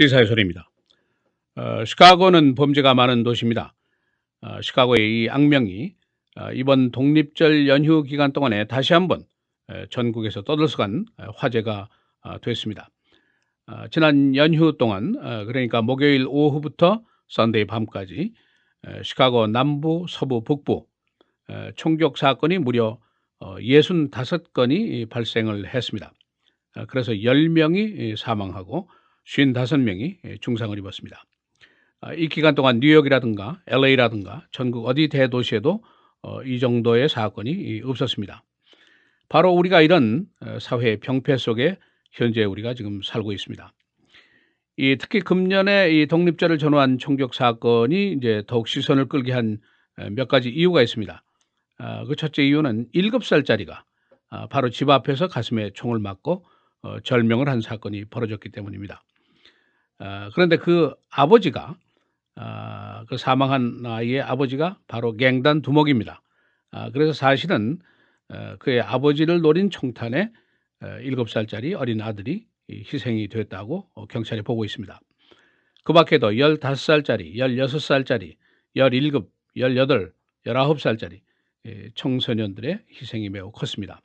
시사의 소리입니다. 시카고는 범죄가 많은 도시입니다. 시카고의 이 악명이 이번 독립절 연휴 기간 동안에 다시 한번 전국에서 떠들썩한 화제가 됐습니다. 지난 연휴 동안 그러니까 목요일 오후부터 선데이 밤까지 시카고 남부, 서부, 북부 총격 사건이 무려 65건이 발생을 했습니다. 그래서 10명이 사망하고 55명이 중상을 입었습니다. 이 기간 동안 뉴욕이라든가 LA라든가 전국 어디 대도시에도 이 정도의 사건이 없었습니다. 바로 우리가 이런 사회 병폐 속에 현재 우리가 지금 살고 있습니다. 특히 금년에 이 독립절을 전후한 총격 사건이 이제 더욱 시선을 끌게 한 몇 가지 이유가 있습니다. 그 첫째 이유는 7살짜리가 바로 집 앞에서 가슴에 총을 맞고 절명을 한 사건이 벌어졌기 때문입니다. 그런데 그 아버지가 그 사망한 아이의 아버지가 바로 갱단 두목입니다. 그래서 사실은 그의 아버지를 노린 총탄에 7살짜리 어린 아들이 희생이 됐다고 경찰이 보고 있습니다. 그 밖에도 15살짜리, 16살짜리, 17, 18, 19살짜리 청소년들의 희생이 매우 컸습니다.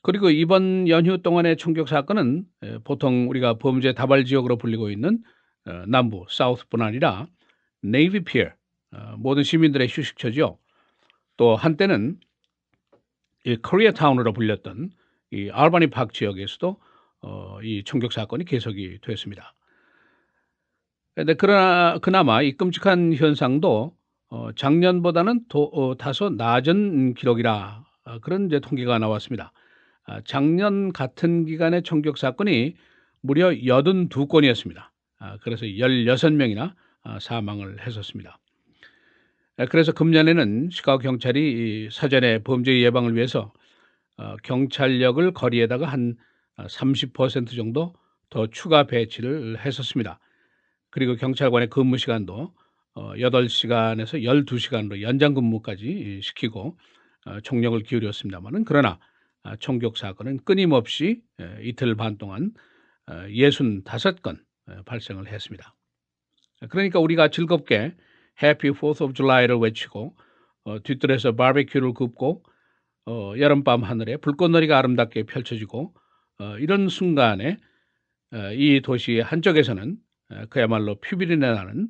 그리고 이번 연휴 동안의 총격 사건은 보통 우리가 범죄 다발 지역으로 불리고 있는 남부, 사우스뿐 아니라 네이비 피어, 모든 시민들의 휴식처죠. 또 한때는 이 코리아타운으로 불렸던 이 알바니 파크 지역에서도 이 총격 사건이 계속이 됐습니다. 그런데 그나마 이 끔찍한 현상도 작년보다는 다소 낮은 기록이라 그런 이제 통계가 나왔습니다. 작년 같은 기간의 총격 사건이 무려 82건이었습니다. 그래서 16명이나 사망을 했었습니다. 그래서 금년에는 시카고 경찰이 사전에 범죄 예방을 위해서 경찰력을 거리에다가 한 30% 정도 더 추가 배치를 했었습니다. 그리고 경찰관의 근무 시간도 8시간에서 12시간으로 연장 근무까지 시키고 총력을 기울였습니다만은 그러나 총격 사건은 끊임없이 이틀 반 동안 65건 발생을 했습니다. 그러니까 우리가 즐겁게 Happy 4th of July를 외치고 뒤뜰에서 바베큐를 굽고 여름밤 하늘에 불꽃놀이가 아름답게 펼쳐지고 이런 순간에 이 도시 한쪽에서는 그야말로 피비린내 나는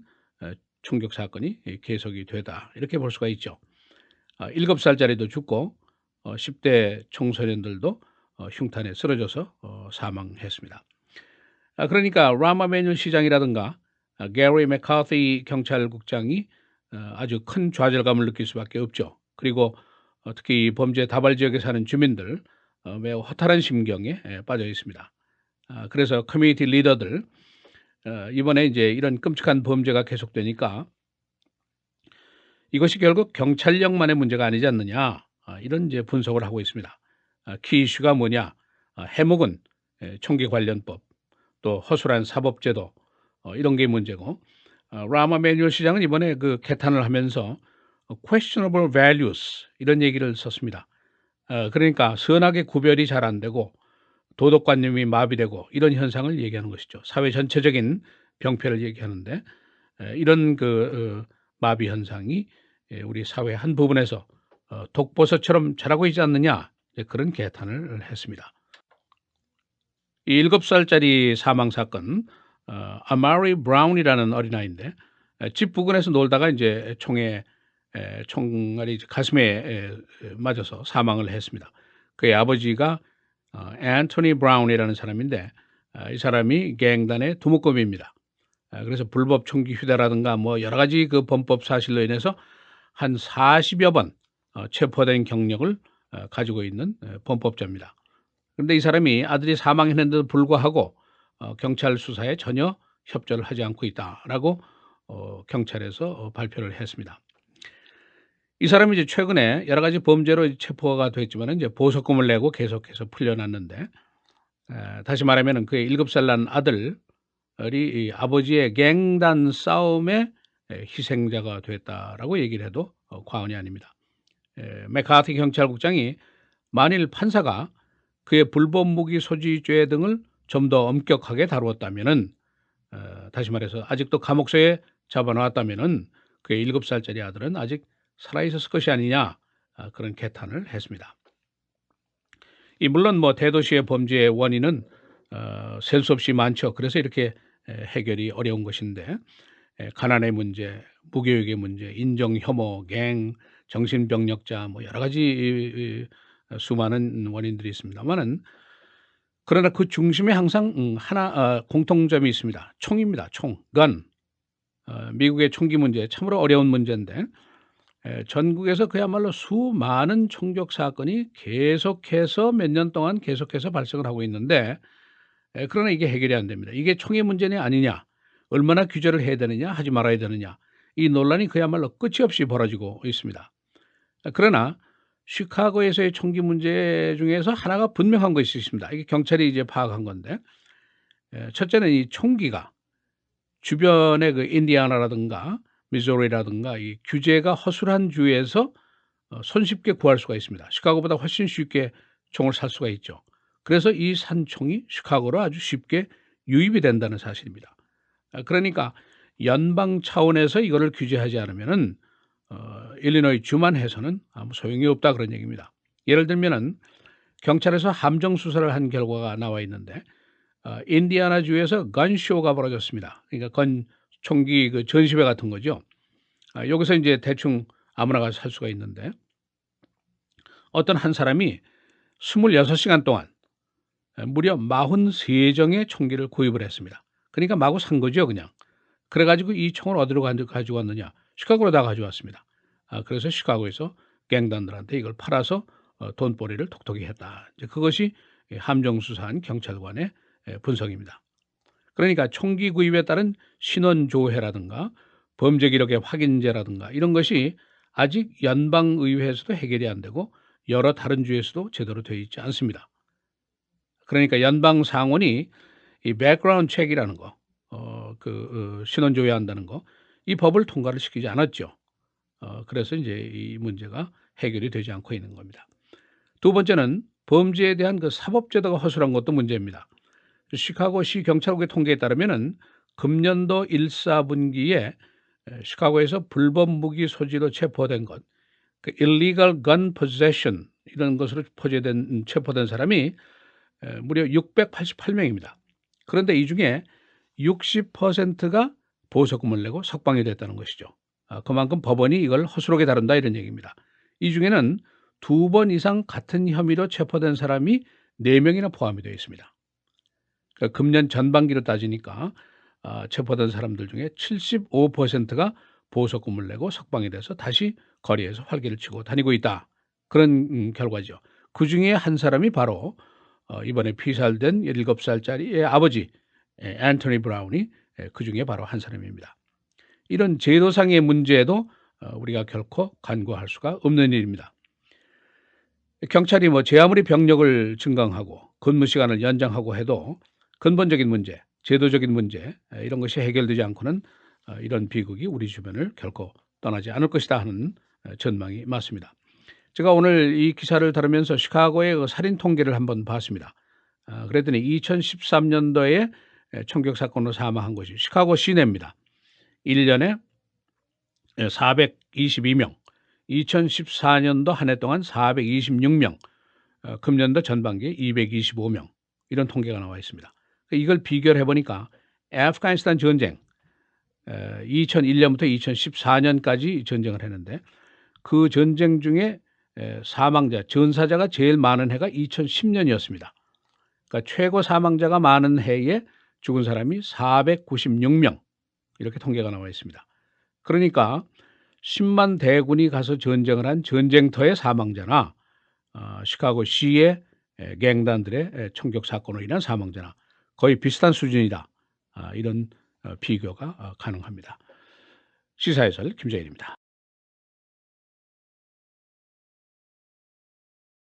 총격 사건이 계속이 되다 이렇게 볼 수가 있죠. 7살짜리도 죽고 10대 청소년들도 흉탄에 쓰러져서 사망했습니다. 그러니까 라마 매뉴 시장이라든가 게리 맥카티 경찰국장이 아주 큰 좌절감을 느낄 수밖에 없죠. 그리고 특히 범죄 다발 지역에 사는 주민들 매우 허탈한 심경에 빠져 있습니다. 그래서 커뮤니티 리더들 이번에 이제 이런 끔찍한 범죄가 계속되니까 이것이 결국 경찰력만의 문제가 아니지 않느냐 이런 이제 분석을 하고 있습니다. 키 이슈가 뭐냐? 해묵은 총기 관련법, 또 허술한 사법제도 이런 게 문제고 라마 매뉴얼 시장은 이번에 그 개탄을 하면서 questionable values 이런 얘기를 썼습니다. 그러니까 선악의 구별이 잘 안 되고 도덕관념이 마비되고 이런 현상을 얘기하는 것이죠. 사회 전체적인 병폐를 얘기하는데 이런 그 마비 현상이 우리 사회 한 부분에서 독버섯처럼 자라고 있지 않느냐 그런 개탄을 했습니다. 이 7살짜리 사망 사건 아마리 브라운이라는 어린아이인데 집 부근에서 놀다가 이제 총알이 가슴에 맞아서 사망을 했습니다. 그의 아버지가 앤토니 브라운이라는 사람인데 이 사람이 갱단의 두목검입니다. 그래서 불법 총기 휴대라든가 뭐 여러 가지 그 범법 사실로 인해서 한 40여 번 체포된 경력을 가지고 있는 범법자입니다. 그런데 이 사람이 아들이 사망했는데도 불구하고 경찰 수사에 전혀 협조를 하지 않고 있다라고 경찰에서 발표를 했습니다. 이 사람이 이제 최근에 여러 가지 범죄로 체포가 됐지만 이제 보석금을 내고 계속해서 풀려났는데 다시 말하면 그의 7살 난 아들이 이 아버지의 갱단 싸움의 희생자가 됐다라고 얘기를 해도 과언이 아닙니다. 맥카티 경찰국장이 만일 판사가 그의 불법 무기 소지죄 등을 좀 더 엄격하게 다루었다면은 다시 말해서 아직도 감옥소에 잡아놨다면은 그의 7살짜리 아들은 아직 살아있었을 것이 아니냐, 그런 개탄을 했습니다. 물론 뭐 대도시의 범죄의 원인은 셀 수 없이 많죠. 그래서 이렇게 해결이 어려운 것인데, 가난의 문제, 무교육의 문제, 인정 혐오, 갱, 정신병력자, 뭐 여러 가지 수많은 원인들이 있습니다만은, 그러나 그 중심에 항상 하나 공통점이 있습니다. 총입니다. 총, 건. 미국의 총기 문제 참으로 어려운 문제인데, 전국에서 그야말로 수많은 총격 사건이 계속해서 몇 년 동안 계속해서 발생을 하고 있는데, 그러나 이게 해결이 안 됩니다. 이게 총의 문제냐 아니냐, 얼마나 규제를 해야 되느냐 하지 말아야 되느냐, 이 논란이 그야말로 끝이 없이 벌어지고 있습니다. 그러나 시카고에서의 총기 문제 중에서 하나가 분명한 것이 있습니다. 이게 경찰이 이제 파악한 건데, 첫째는 이 총기가 주변의 그 인디아나라든가 미소리라든가 이 규제가 허술한 주에서 손쉽게 구할 수가 있습니다. 시카고보다 훨씬 쉽게 총을 살 수가 있죠. 그래서 이 산총이 시카고로 아주 쉽게 유입이 된다는 사실입니다. 그러니까 연방 차원에서 이거를 규제하지 않으면은 일리노이 주만 해서는 아무 소용이 없다, 그런 얘기입니다. 예를 들면은 경찰에서 함정 수사를 한 결과가 나와 있는데, 인디아나 주에서 건쇼가 벌어졌습니다. 그러니까 총기 그 전시회 같은 거죠. 여기서 이제 대충 아무나 가서 살 수가 있는데, 어떤 한 사람이 26시간 동안 무려 43정의 총기를 구입을 했습니다. 그러니까 마구 산 거죠, 그냥. 그래가지고 이 총을 어디로 가지고 왔느냐? 시카고로 다 가져왔습니다. 그래서 시카고에서 갱단들한테 이걸 팔아서 돈벌이를 톡톡히 했다. 이제 그것이 함정 수사한 경찰관의 분석입니다. 그러니까 총기 구입에 따른 신원 조회라든가 범죄 기록의 확인제라든가 이런 것이 아직 연방의회에서도 해결이 안 되고 여러 다른 주에서도 제대로 되어 있지 않습니다. 그러니까 연방 상원이 이 백그라운드 체크라는 거, 신원 조회한다는 거, 이 법을 통과를 시키지 않았죠. 그래서 이제 이 문제가 해결이 되지 않고 있는 겁니다. 두 번째는 범죄에 대한 그 사법제도가 허술한 것도 문제입니다. 시카고시 경찰국의 통계에 따르면은 금년도 1, 4분기에 시카고에서 불법 무기 소지로 체포된 것, 그 illegal gun possession 이런 것으로 체포된 사람이 무려 688명입니다. 그런데 이 중에 60%가 보석금을 내고 석방이 됐다는 것이죠. 그만큼 법원이 이걸 허술하게 다룬다, 이런 얘기입니다. 이 중에는 2번 이상 같은 혐의로 체포된 사람이 4명이나 포함이 되어 있습니다. 그러니까 금년 전반기로 따지니까 체포된 사람들 중에 75%가 보석금을 내고 석방이 돼서 다시 거리에서 활기를 치고 다니고 있다, 그런 결과죠. 그 중에 한 사람이 바로 이번에 피살된 17살짜리의 아버지 앤토니 브라운이 그 중에 바로 한 사람입니다. 이런 제도상의 문제에도 우리가 결코 간과할 수가 없는 일입니다. 경찰이 제 아무리 병력을 증강하고 근무 시간을 연장하고 해도 근본적인 문제, 제도적인 문제, 이런 것이 해결되지 않고는 이런 비극이 우리 주변을 결코 떠나지 않을 것이다 하는 전망이 맞습니다. 제가 오늘 이 기사를 다루면서 시카고의 그 살인 통계를 한번 봤습니다. 그랬더니 2013년도에 총격 사건으로 사망한 것이 시카고 시내입니다. 1년에 422명, 2014년도 한 해 동안 426명, 금년도 전반기에 225명, 이런 통계가 나와 있습니다. 이걸 비교를 해보니까 아프가니스탄 전쟁, 2001년부터 2014년까지 전쟁을 했는데, 그 전쟁 중에 사망자, 전사자가 제일 많은 해가 2010년이었습니다. 그러니까 최고 사망자가 많은 해에 죽은 사람이 496명, 이렇게 통계가 나와 있습니다. 그러니까 10만 대군이 가서 전쟁을 한 전쟁터의 사망자나 시카고 시의 갱단들의 총격 사건으로 인한 사망자나 거의 비슷한 수준이다, 이런 비교가 가능합니다. 시사해설 김재일입니다.